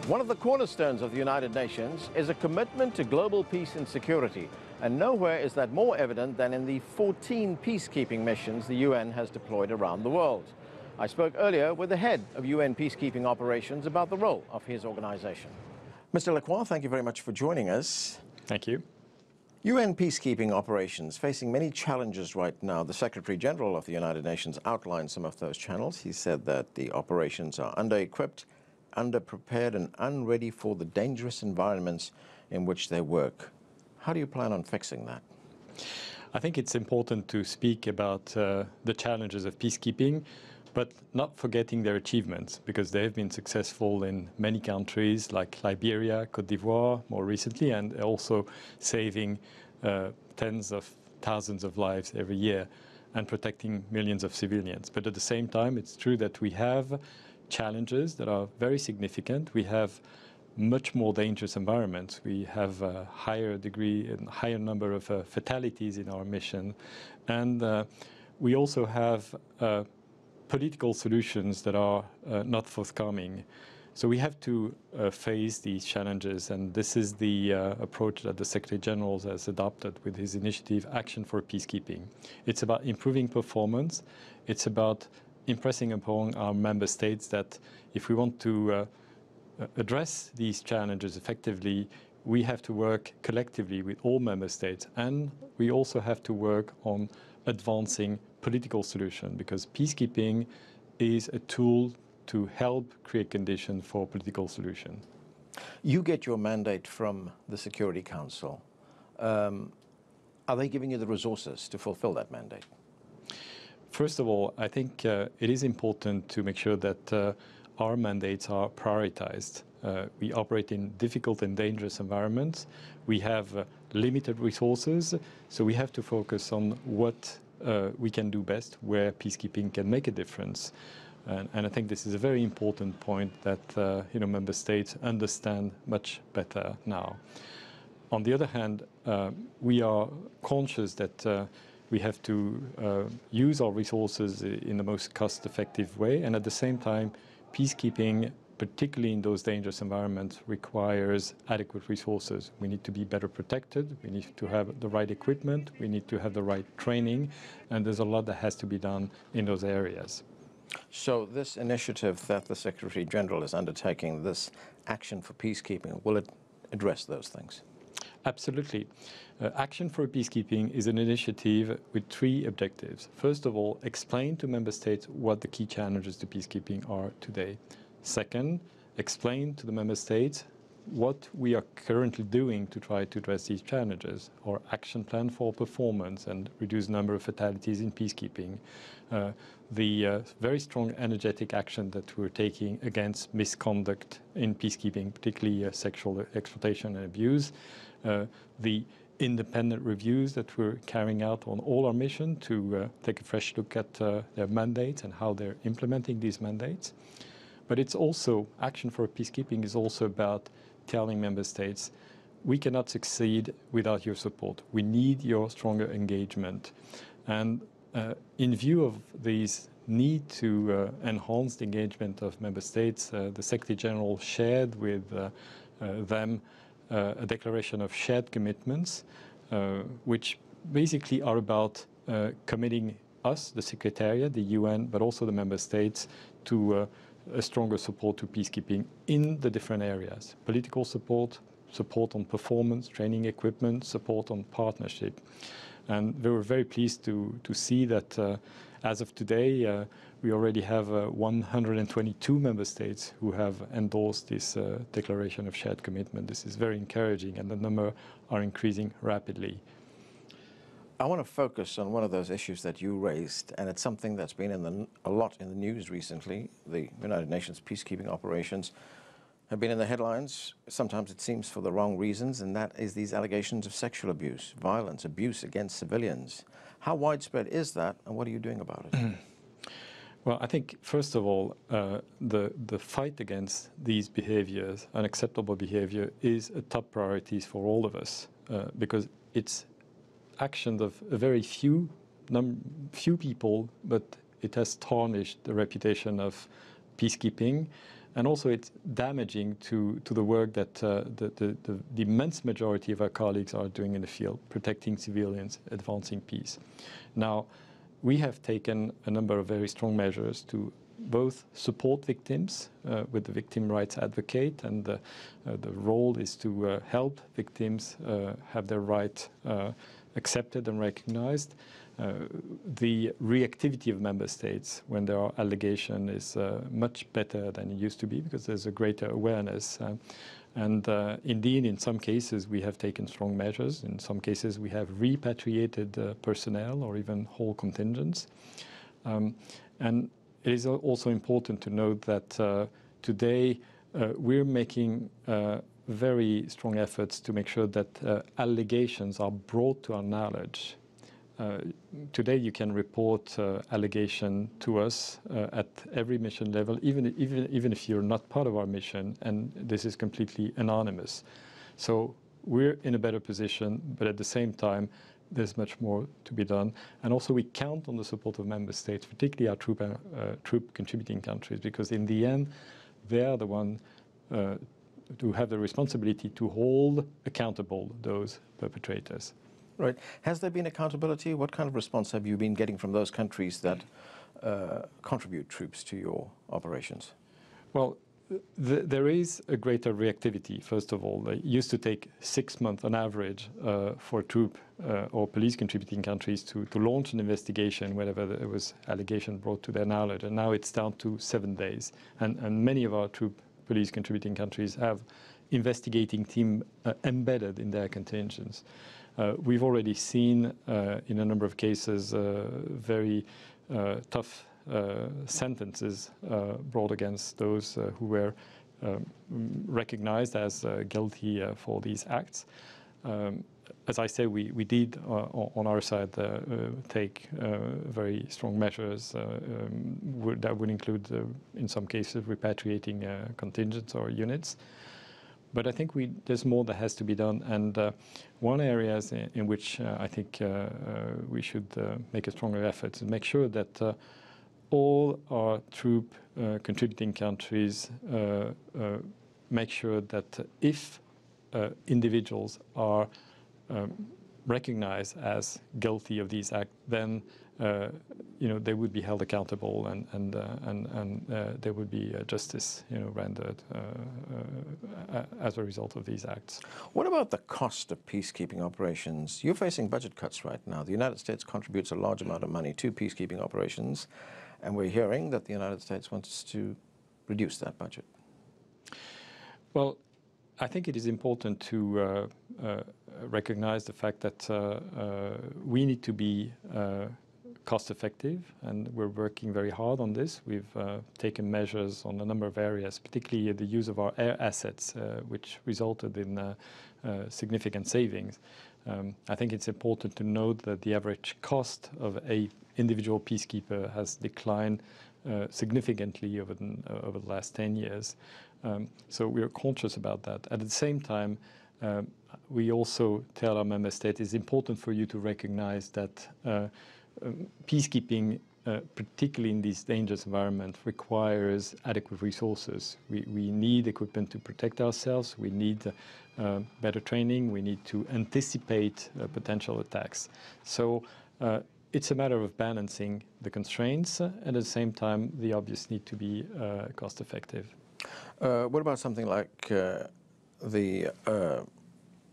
One of the cornerstones of the United Nations is a commitment to global peace and security, and nowhere is that more evident than in the 14 peacekeeping missions the UN has deployed around the world. I spoke earlier with the head of UN Peacekeeping Operations about the role of his organization. Mr. Lacroix, thank you very much for joining us. Thank you. UN Peacekeeping Operations facing many challenges right now. The Secretary General of the United Nations outlined some of those channels. He said that the operations are under-equipped, underprepared and unready for the dangerous environments in which they work. How do you plan on fixing that? I think it's important to speak about the challenges of peacekeeping, but not forgetting their achievements, because they have been successful in many countries like Liberia, Côte d'Ivoire more recently, and also saving tens of thousands of lives every year and protecting millions of civilians. But at the same time, it's true that we have challenges that are very significant. We have much more dangerous environments. We have a higher degree and higher number of fatalities in our mission. And we also have political solutions that are not forthcoming. So we have to face these challenges, and this is the approach that the Secretary General has adopted with his initiative, Action for Peacekeeping. It's about improving performance. It's about impressing upon our member states that if we want to address these challenges effectively, we have to work collectively with all member states, and we also have to work on advancing political solutions, because peacekeeping is a tool to help create conditions for political solution. You get your mandate from the Security Council. Are they giving you the resources to fulfill that mandate? First of all, I think it is important to make sure that our mandates are prioritized. We operate in difficult and dangerous environments. We have limited resources, so we have to focus on what we can do best, where peacekeeping can make a difference. And I think this is a very important point that member states understand much better now. On the other hand, we are conscious that we have to use our resources in the most cost-effective way, and at the same time, peacekeeping, particularly in those dangerous environments, requires adequate resources. We need to be better protected, we need to have the right equipment, we need to have the right training, and there's a lot that has to be done in those areas. So this initiative that the Secretary General is undertaking, this Action for Peacekeeping, will it address those things? Absolutely. Action for Peacekeeping is an initiative with three objectives. First of all, explain to member states what the key challenges to peacekeeping are today. Second, explain to the member states what we are currently doing to try to address these challenges, our action plan for performance and reduce number of fatalities in peacekeeping, the very strong energetic action that we're taking against misconduct in peacekeeping, particularly sexual exploitation and abuse, the independent reviews that we're carrying out on all our mission to take a fresh look at their mandates and how they're implementing these mandates. But it's also, Action for Peacekeeping is also about telling member states, we cannot succeed without your support. We need your stronger engagement. And in view of these need to enhance the engagement of member states, the Secretary General shared with them a declaration of shared commitments, which basically are about committing us, the Secretariat, the UN, but also the member states, to a stronger support to peacekeeping in the different areas. Political support, support on performance, training equipment, support on partnership. And we were very pleased to see that as of today, we already have 122 member states who have endorsed this declaration of shared commitment. This is very encouraging, and the number are increasing rapidly. I want to focus on one of those issues that you raised, and it's something that's been a lot in the news recently. The United Nations peacekeeping operations have been in the headlines, sometimes it seems for the wrong reasons, and that is these allegations of sexual abuse, violence, abuse against civilians. How widespread is that, and what are you doing about it? Well, I think, first of all, the fight against these behaviors, unacceptable behavior, is a top priority for all of us, because it's actions of a very few people, but it has tarnished the reputation of peacekeeping, And also it's damaging to the work that the immense majority of our colleagues are doing in the field, protecting civilians, advancing peace. Now, we have taken a number of very strong measures to both support victims with the victim rights advocate, and the role is to help victims have their right accepted and recognized. The reactivity of member states when there are allegations is much better than it used to be, because there's a greater awareness. Indeed, in some cases, we have taken strong measures. In some cases, we have repatriated personnel or even whole contingents. And it is also important to note that today we're making very strong efforts to make sure that allegations are brought to our knowledge. Today you can report allegation to us at every mission level, even if you're not part of our mission, and this is completely anonymous. So we're in a better position, but at the same time, there's much more to be done. And also we count on the support of member states, particularly our troop contributing countries, because in the end, they are the one who have the responsibility to hold accountable those perpetrators. Right. Has there been accountability? What kind of response have you been getting from those countries that contribute troops to your operations? Well, there is a greater reactivity, first of all. It used to take 6 months on average for troop or police contributing countries to launch an investigation whenever there was allegation brought to their knowledge, and now it's down to 7 days. And many of our troop police contributing countries have investigating team embedded in their contingents. We've already seen in a number of cases very tough sentences brought against those who were recognized as guilty for these acts. As I say, we did on our side take very strong measures that would include, in some cases, repatriating contingents or units. But I think there's more that has to be done, and one area in which I think we should make a stronger effort to make sure that all our troop contributing countries make sure that if individuals are recognized as guilty of these acts, then they would be held accountable, and there would be justice rendered as a result of these acts. What about the cost of peacekeeping operations? You're facing budget cuts right now. The United States contributes a large amount of money to peacekeeping operations, and we're hearing that the United States wants to reduce that budget. Well, I think it is important to recognize the fact that we need to be cost effective, and we're working very hard on this. We've taken measures on a number of areas, particularly the use of our air assets, which resulted in significant savings. I think it's important to note that the average cost of an individual peacekeeper has declined significantly over the last 10 years. So we are conscious about that. At the same time, we also tell our member states it's important for you to recognize that peacekeeping, particularly in this dangerous environment, requires adequate resources. We need equipment to protect ourselves. We need better training. We need to anticipate potential attacks. So it's a matter of balancing the constraints and at the same time the obvious need to be cost effective. What about something like the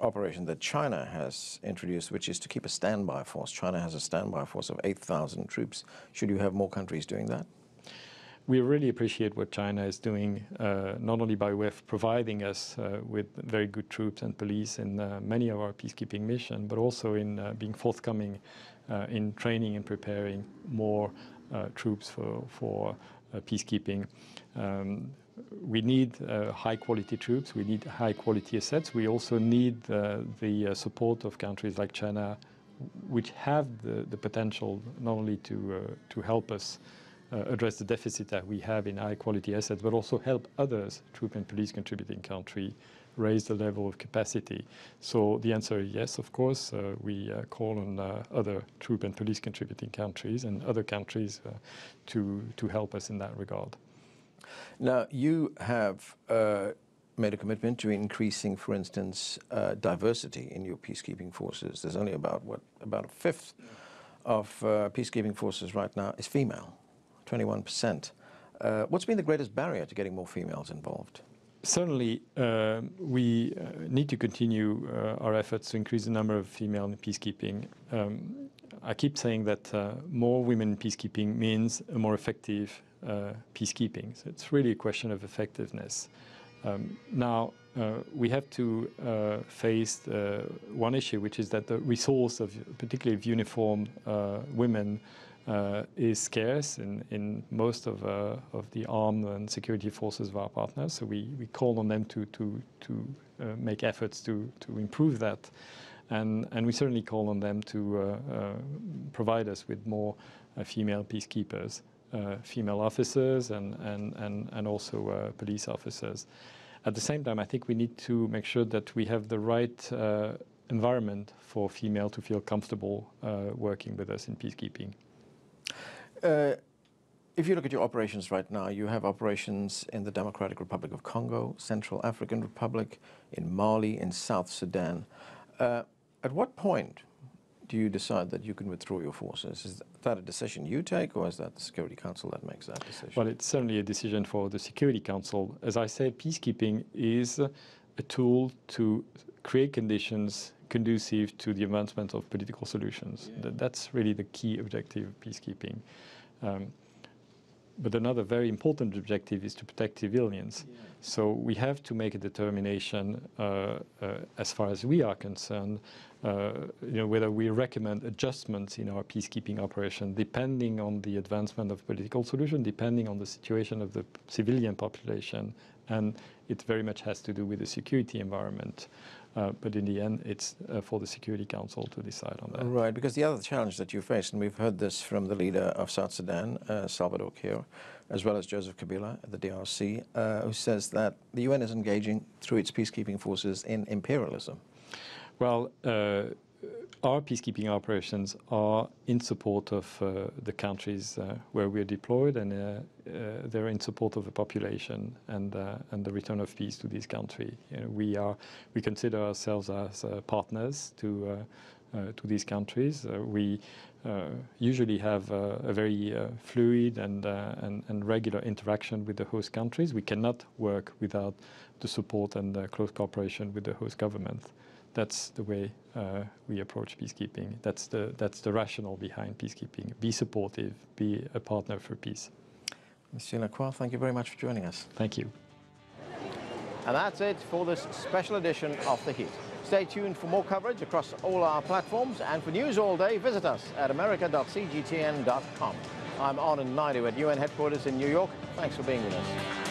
operation that China has introduced, which is to keep a standby force? China has a standby force of 8,000 troops. Should you have more countries doing that? We really appreciate what China is doing, not only by way of providing us with very good troops and police in many of our peacekeeping missions, but also in being forthcoming in training and preparing more troops for peacekeeping. We need high-quality troops. We need high-quality assets. We also need the support of countries like China, which have the potential not only to help us address the deficit that we have in high-quality assets, but also help others, troop and police contributing countries, raise the level of capacity. So the answer is yes, of course. We call on other troop and police contributing countries and other countries to help us in that regard. Now, you have made a commitment to increasing, for instance, diversity in your peacekeeping forces. There's only about a fifth of peacekeeping forces right now is female, 21%. What's been the greatest barrier to getting more females involved? Certainly, we need to continue our efforts to increase the number of female in peacekeeping. I keep saying that more women in peacekeeping means a more effective peacekeeping. So it's really a question of effectiveness. Now, we have to face one issue, which is that the resource of, particularly of uniformed women, is scarce in most of the armed and security forces of our partners. So we call on them to make efforts to improve that. And we certainly call on them to provide us with more female peacekeepers, female officers and also police officers. At the same time, I think we need to make sure that we have the right environment for female to feel comfortable working with us in peacekeeping. If you look at your operations right now, you have operations in the Democratic Republic of Congo, Central African Republic, in Mali, in South Sudan. At what point do you decide that you can withdraw your forces? Is that a decision you take, or is that the Security Council that makes that decision? Well, it's certainly a decision for the Security Council. As I said, peacekeeping is a tool to create conditions conducive to the advancement of political solutions. Yeah. That's really the key objective of peacekeeping. But another very important objective is to protect civilians. Yeah. So we have to make a determination, as far as we are concerned, whether we recommend adjustments in our peacekeeping operation, depending on the advancement of political solution, depending on the situation of the civilian population, and it very much has to do with the security environment. But in the end, it's for the Security Council to decide on that. Right, because the other challenge that you face, and we've heard this from the leader of South Sudan, Salvador Kiir, as well as Joseph Kabila at the DRC, who says that the UN is engaging through its peacekeeping forces in imperialism. Well, our peacekeeping operations are in support of the countries where we are deployed, and they're in support of the population and the return of peace to this country. We consider ourselves as partners to these countries. We usually have a very fluid and regular interaction with the host countries. We cannot work without the support and close cooperation with the host government. That's the way we approach peacekeeping. That's the rationale behind peacekeeping. Be supportive, be a partner for peace. Monsieur Lacroix, thank you very much for joining us. Thank you. And that's it for this special edition of The Heat. Stay tuned for more coverage across all our platforms, and for news all day, visit us at america.cgtn.com. I'm Anand at UN headquarters in New York. Thanks for being with us.